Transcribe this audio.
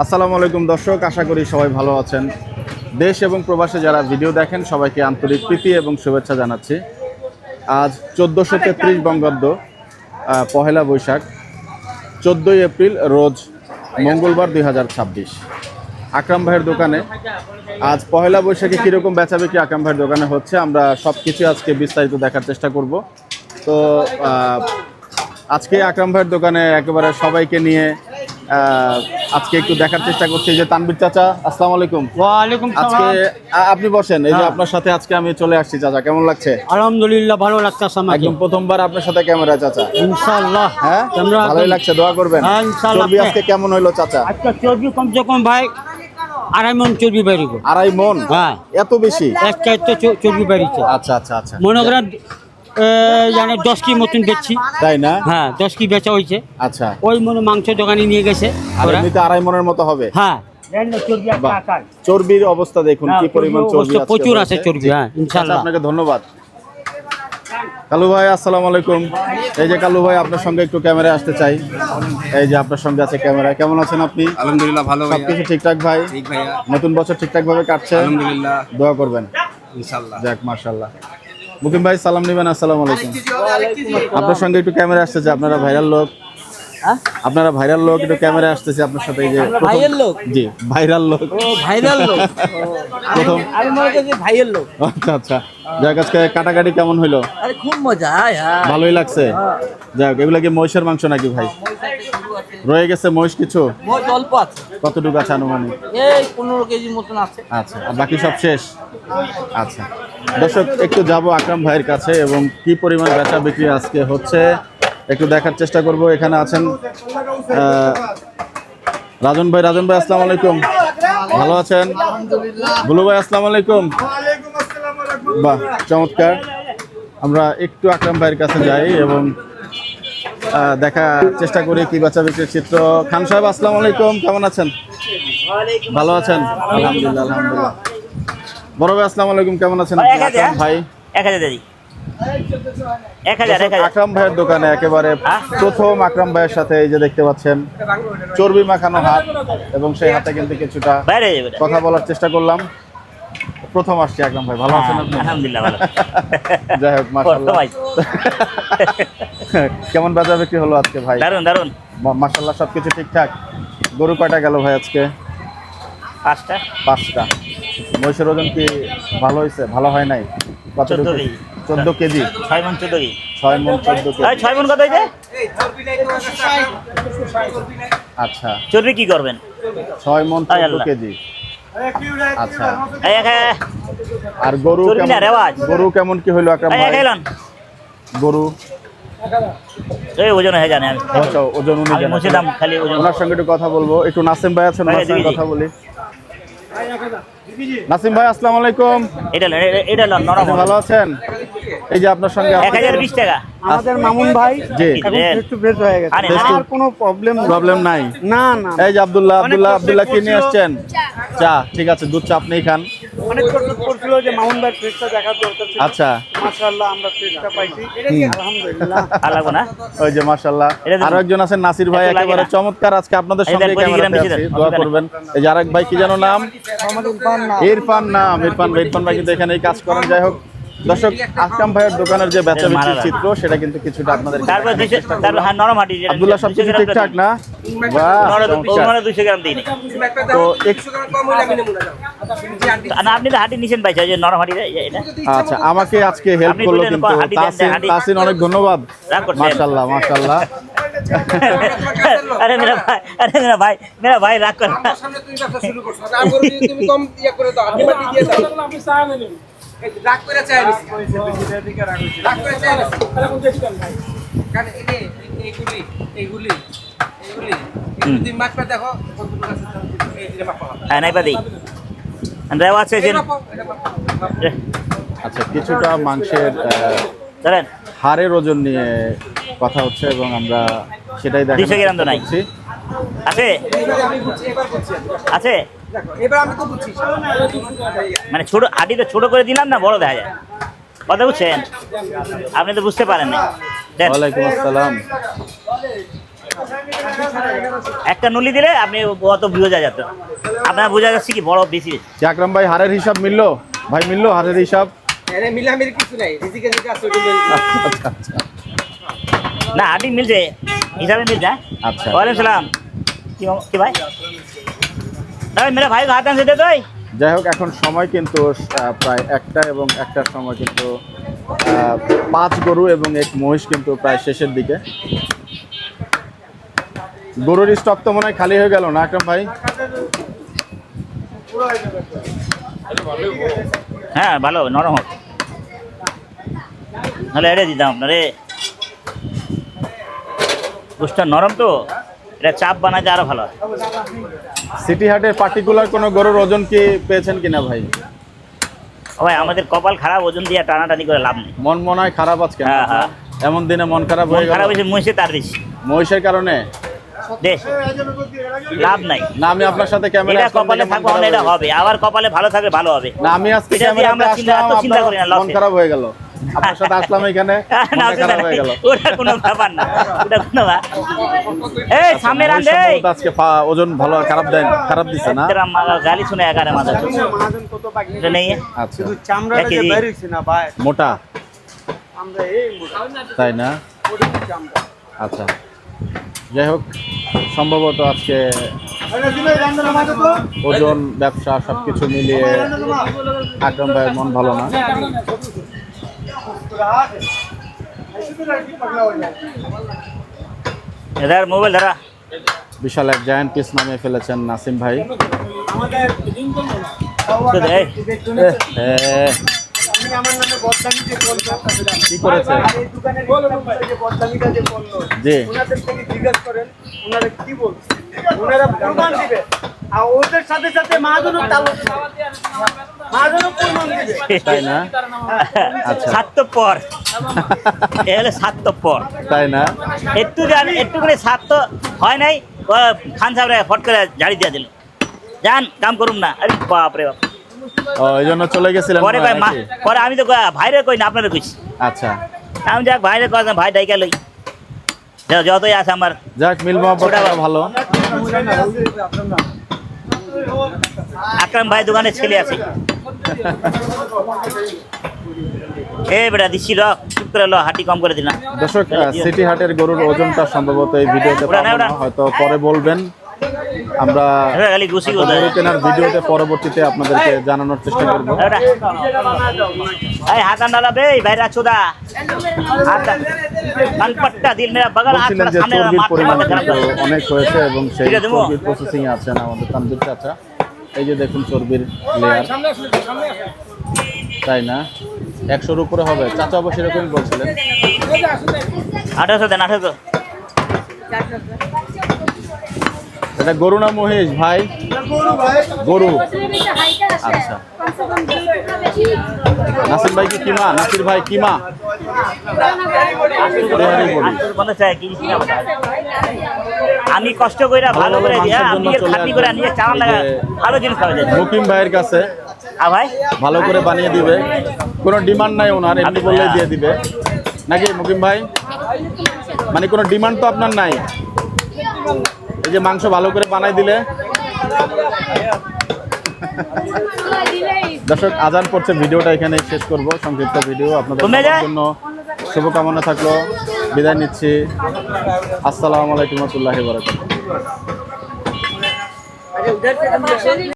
আসসালামু আলাইকুম দর্শক, আশা করি সবাই ভালো আছেন। দেশ এবং প্রবাসে যারা ভিডিও দেখেন সবাইকে আন্তরিক প্রীতি এবং শুভেচ্ছা জানাচ্ছি। আজ 1433 বঙ্গাব্দ, পহেলা বৈশাখ, 14ই এপ্রিল রোজ মঙ্গলবার 2026। আকরাম ভাইয়ের দোকানে আজ পহেলা বৈশাখে কীরকম বেচাবিক্রি আকরাম ভাইয়ের দোকানে হচ্ছে আমরা সব কিছু আজকে বিস্তারিত দেখার চেষ্টা করব। তো আজকে আকরাম ভাইয়ের দোকানে একেবারে সবাইকে নিয়ে আজকে একটু দেখার চেষ্টা করছি। যে তানভীর চাচা, আসসালামু আলাইকুম। ওয়ালাইকুম আজকে সালাম। আপনি বসেন, এই যে আপনার সাথে আজকে আমি চলে আসছি। চাচা কেমন লাগছে? আলহামদুলিল্লাহ ভালো লাগতেছে আমাকে। একদম প্রথমবার আপনার সাথে ক্যামেরা চাচা। ইনশাআল্লাহ হ্যাঁ, ভালোই লাগছে, দোয়া করবেন। হ্যাঁ, ইনশাআল্লাহ। চর্বি আজকে কেমন হইলো চাচা? আজকে চর্বি কমসে কম ভাই 2.5 মণ চর্বি বেরিয়ে গেল। 2.5 মণ? হ্যাঁ, এত বেশি? এক চাইতে চর্বি বেরিয়েছে। আচ্ছা আচ্ছা আচ্ছা, মনে করেন জানে 10 কি মতন বেচছি। তাই না? হ্যাঁ, 10 কি বেচা হয়েছে। আচ্ছা, ওই মনে মাংস দোকানে নিয়ে গেছে আর ওরা। এমনিতে 2.5 মণের মতো হবে? হ্যাঁ, বাহ, চর্বির অবস্থা দেখুন কি পরিমাণ চর্বি আছে। প্রচুর আছে চর্বি। হ্যাঁ, ইনশাআল্লাহ। আপনাকে ধন্যবাদ। কালু ভাই আসসালামু আলাইকুম। এই যে কালু ভাই, আপনার সঙ্গে একটু ক্যামেরায় আসতে চাই। এই যে আপনার সঙ্গে আছে ক্যামেরা। কেমন আছেন আপনি? আলহামদুলিল্লাহ ভালো ভাইয়া। সবকিছু ঠিকঠাক ভাই? ঠিক ভাইয়া, নতুন বছর ঠিকঠাক ভাবে কাটছে? আলহামদুলিল্লাহ, দোয়া করবেন ইনশাআল্লাহ। যাক, মাশাআল্লাহ। মুকিম ভাই সালাম নিবেন। আসসালামু আলাইকুম। আপনার সঙ্গে একটু ক্যামেরা আসতেছে। আপনারা ভাইরাল লোক, আপনারা ভাইরাল লোক, একটু ক্যামেরা আসতেছে আপনার সাথে। এই যে ভাইরাল লোক? জি, ভাইরাল লোক। ও ভাইরাল লোক। প্রথম আমি মনে করছি ভাইরাল লোক। আচ্ছা আচ্ছা, যাক আজকে কাটাকাটি কেমন হইলো? আরে খুব মজা। হ্যাঁ, ভালোই লাগছে। যাক, এগুলা কি মহিষের মাংস নাকি ভাই? রয়ে গেছে মহিষ কিছু? মোট অল্প আছে। কতটুকু আছে আনুমানিক? এই 15 কেজি মতন আছে। আচ্ছা, আর বাকি সব শেষ? আচ্ছা দর্শক, একটু যাব আকরাম ভাইয়ের কাছে এবং কি পরিমাণ বেচা বিক্রি আজকে হচ্ছে একটু দেখার চেষ্টা করব। এখানে আছেন রাজন ভাই। রাজন ভাই আসসালামু আলাইকুম, ভালো আছেন? বুলু ভাই আসসালামু আলাইকুম। বাহ, চমৎকার। আমরা একটু আকরাম ভাইয়ের কাছে যাই এবং দেখার চেষ্টা করি কি বেচা বিক্রির চিত্র। খান সাহেব আসসালামু আলাইকুম, কেমন আছেন? ভালো আছেন? আলহামদুলিল্লাহ আলহামদুলিল্লাহ। বড় ভাই আসসালামু আলাইকুম, কেমন আছেন? আকরাম ভাই 1000 দিই। 1000 আকরাম ভাইয়ের দোকানে একেবারে প্রথম আকরাম ভাইয়ের সাথে এই যে দেখতে পাচ্ছেন চর্বি মাখানো হাত, এবং সেই হাতে কিন্তু কিছুটা কথা বলার চেষ্টা করলাম। প্রথম আসছি আকরাম ভাই, ভালো আছেন আপনি? আলহামদুলিল্লাহ ভালো। যাই হোক, মাশাআল্লাহ। কেমন বেচা বিক্রি হলো আজকে ভাই? দারুন দারুন, মাশাআল্লাহ, সবকিছু ঠিকঠাক। গরু কয়টা গেল ভাই আজকে? 5টা। মহিষের ওজন কি ভালো হয়েছে? ভালো হয় নাই? কতটুকু? 14 কেজি। 6 মণ 14 কেজি। 6 মণ 14 কেজি। 6 মণ কত হইছে? আচ্ছা, চর্বি কি করবেন? 6 মণ 14 কেজি। আচ্ছা, আর গরু চর্বি না, রেওয়াজ। গরু কেমন কি হইলো আকরাম ভাই? গরু এই ওজন হয়ে জানে আমি। আচ্ছা, ওজন আমি অনুযায়ী মুছে দাম খালি ওজন। ওনার সঙ্গে একটু কথা বলবো। একটু নাসিম ভাই আছেন, ভাই, ওনার সঙ্গে জি, জি। কথা বলি। নাসিম ভাই আসসালামু আলাইকুম, এটা নরম। ভালো আছেন? এই যে আপনার সঙ্গে 1020 টাকা। আমাদের মামুন ভাই জি, এখন ফেস টু ফেস হয়ে গেছে। আরে, আর কোনো প্রবলেম নাই। না না, এই যে আব্দুল্লাহ কি নিয়ে আসছেন? চা। ঠিক আছে, দুধ চা আপনিই খান। অনেক কষ্ট করছিল যে মামুন ভাই ফেসটা দেখার দরকার ছিল। আচ্ছা, মাশাআল্লাহ আমরা ফেসটা পাইছি, আলহামদুলিল্লাহ। আর লাগবে না। ওই যে মাশাআল্লাহ। আরো একজন আছেন নাসির ভাই, এটা লাগে একেবারে না। চমৎকার আজকে আপনাদের এই সঙ্গে দেন, ক্যামেরাতে বেশি আছি, দেন, দোয়া অসুবিধা করবেন। এই যে আরেক ভাই, কি যেন নাম? ইরফান ভাই কিন্তু এখানেই কাজ করেন। যাই হোক দর্শক, আকরাম ভাইয়ের দোকানের যে বেচা বিক্রির চিত্র সেটা কিন্তু কিছুটা আপনাদের তারপর তারপর হ্যাঁ, নরম হাঁটি। আব্দুল্লাহ সবকিছু ঠিকঠাক না? বাহ, চমৎকার। 200 গ্রাম দিই তো না। আপনি তো হাঁটি নিছেন ভাই, যে নরম হাঁটি এটা। আচ্ছা, আমাকে আজকে হেল্প আপনি করলো বললেন, কিন্তু হাঁটি দেন, হাঁটি। তাসিন, অনেক ধন্যবাদ। রাগ করছেন? মাশাআল্লাহ। আরে মেরা ভাই রাগ করে না। তুমি কম ইয়া করে দাও, আপনি মাটি দিয়ে দাও। রাগ করে চাই না, রাগ করে চাই না। কারণ এইগুলি তুমি মাপটা দেখো কতটুকু আছে, এটা মাপা হবে। হ্যাঁ, নাই পাদি রেওয়া আছে যে। আচ্ছা, কিছুটা মাংসের ধরেন হাড়ের ওজন নিয়ে কথা হচ্ছে এবং আমরা সেটাই 200 গ্রাম তো নাই। দেখাচ্ছি। আছে আমি বুঝছি, এবার বুঝছি। আছে দেখো এবার আমি তো বুঝছি। মানে ছোট আটি তো ছোট করে দিলাম না, বড় দেখা যায়। কথা বুঝছেন? আপনি তো বুঝতে পারেন না। দেন। ওয়ালাইকুম আসসালাম। একটা নুলি দিলে আপনি অত বোঝা যেত, আপনার বোঝা যাচ্ছে কি বড় বেশি। কি আকরাম ভাই হারের হিসাব মিললো? ভাই মিললো হারের হিসাব? এনে মিলামির কিছু নাই, রিজিকে যেটা আছে ওটা আচ্ছা আচ্ছা আচ্ছা না হাডি মিলছে, হিসাবে মিলছে। আচ্ছা। ওয়ালাইকুম সালাম। কি ভাই মেরে ভাই হাত আনছে দে তুই। যাই হোক এখন সময় কিন্তু প্রায় 1টা এবং 1টার সময় কিন্তু 5 গরু এবং 1 মহিষ কিন্তু প্রায় শেষের দিকে। গরুর স্টক তো মনে হয় খালি হয়ে গেল না আকরাম ভাই? হ্যাঁ ভালো নরম হোক, নাহলে এড়ে দিতাম আপনারে। গোষ্ঠটা নরম তো, এটা চাপ বানাতে আরো ভালো হয়। সিটি হাটের পার্টিকুলার কোনো গরুর ওজন কি পেয়েছেন কিনা ভাই? ও ভাই আমাদের কপাল খারাপ, ওজন দিয়ে টানাটানি করে লাভ নেই। মন মনে হয় খারাপ আজকে? হ্যাঁ, হ্যাঁ। এমন দিনে মন খারাপ মন হয়ে গেল? খারাপ হয়েছে মহিষে তার বেশি, মহিষের কারণে? দে লাভ নাই। না আমি আপনার সাথে এটা ক্যামেরা কপালে থাকবো না, এটা হবে আবার কপালে ভালো থাকলে ভালো হবে। না আমি আজকে এটা দিয়ে আমরা ক্যামেরাতে চিন্তা আসলাম, চিন্তা করি না, আপনার মন লসে। খারাপ হয়ে গেল। আপনার সাথে আসলাম এখানে, না, মন খারাপ হয়ে গেল। ওটা কোনো ব্যাপার না, ওটা কোনো এই সামনে রান দে। সম্ভবত আজকে ওজন ভালো খারাপ দিছে না? তেরা গালি শুনে একারে মাথা মহাজন কত বাকি এটা নেই। আচ্ছা শুধু চামড়াটা যে একই। বের হইছে না ভাই, মোটা আমরা এই মোটা তাই না? ওদের চামড়া। আচ্ছা যাই হোক সম্ভবত আজকে ওজন ব্যবসা সবকিছু মিলিয়ে আকরাম ভাইয়ের মন ভালো না। এদার মোবাইল ধরা। বিশাল এক জায়ান্ট পিস নামিয়ে ফেলেছেন নাসিম ভাই। তো দে। আমি আমার নামে বদনামি যে বলবো, কি করেছে? এই দোকানে যে বদনামিটা যে বললো, জি। ওনাদের থেকে জিজ্ঞাসা করেন ওনারা কি বলছে, ওনারা প্রমাণ দিবে। আর ওদের সাথে সাথে মহাজনও প্রমাণ দিবে। তাই না? আচ্ছা। স্বার্থপর এ হলো স্বার্থপর। তাই না? একটু করে স্বার্থ হয় নাই, ও খান সাহেব ফট করে ঝাড়ি দিয়ে দিল, যান কাম করুন না। আরে বাপ রে বাপ। ও এই জন্য চলে গেছিলেন পরে কয় মা, নাকি? পরে আমি তো ভাইরে কই না আপনারে কইছি। আচ্ছা আমি যাক ভাইরে কয় ভাই ডাইকা লই, যতই আছে আমার। যাক মিল মহব্বতটা ভালো। আকরাম ভাই দোকানে ছেলে আছে। এ বেটা দিচ্ছি ল, চুপ করে ল, হাঁটি কম করে দিলাম। দর্শক সিটি হাটের গরুর ওজনটা সম্ভবত এই ভিডিওতে ওটা না, পাবো না, ওটা। হয়তো পরে বলবেন। আমরা খালি গুছি গরু কেনার ভিডিওতে পরবর্তীতে আপনাদেরকে জানানোর চেষ্টা করব। হাতান ডালা বে ভাইরা চোদা কানপট্টা দিল মেরা বগল হাত বলছিলেন যে সামনে চর্বির পরিমাণ মাথা খারাপ কিন্তু অনেক হয়েছে এবং সেই ঠিক আছে, দেবো? চর্বির প্রসেসিং এ আছেন আমাদের তানভীর চাচা। এই যে দেখুন চর্বির লেয়ার, তাই না? 100-র উপরে হবে, চাচা অবশ্য এরকমই বলছিলেন। 1800 দেন, 1800। এটা গরু না মহিষ ভাই? গরু। আচ্ছা নাসির ভাই কি কিমা? নাসির ভাই কিমা? রেহারি বডি। মনে চায় কি কি না বলে। আমি কষ্ট কইরা ভালো করে দিয়া, আপনি খাটি করে নিয়ে চালান লাগা, ভালো জিনিস খাওয়া যায়। মুকিম ভাইয়ের কাছে ভাই ভালো করে বানিয়ে দিবে, কোনো ডিমান্ড নাই ওনার, এমনি বললেই দিয়ে দিবে নাকি মুকিম ভাই? মানে কোনো ডিমান্ড তো আপনার নাই, এই যে মাংস ভালো করে বানাই দিলে। দর্শক আজান পড়ছে, ভিডিওটা এখানে শেষ করব, সংক্ষিপ্ত ভিডিও। আপনাদের জন্য শুভকামনা থাকলো, বিদায় নিচ্ছি। আসসালামু আলাইকুম ওয়া রাহমাতুল্লাহি ওয়া বারাকাতুহু।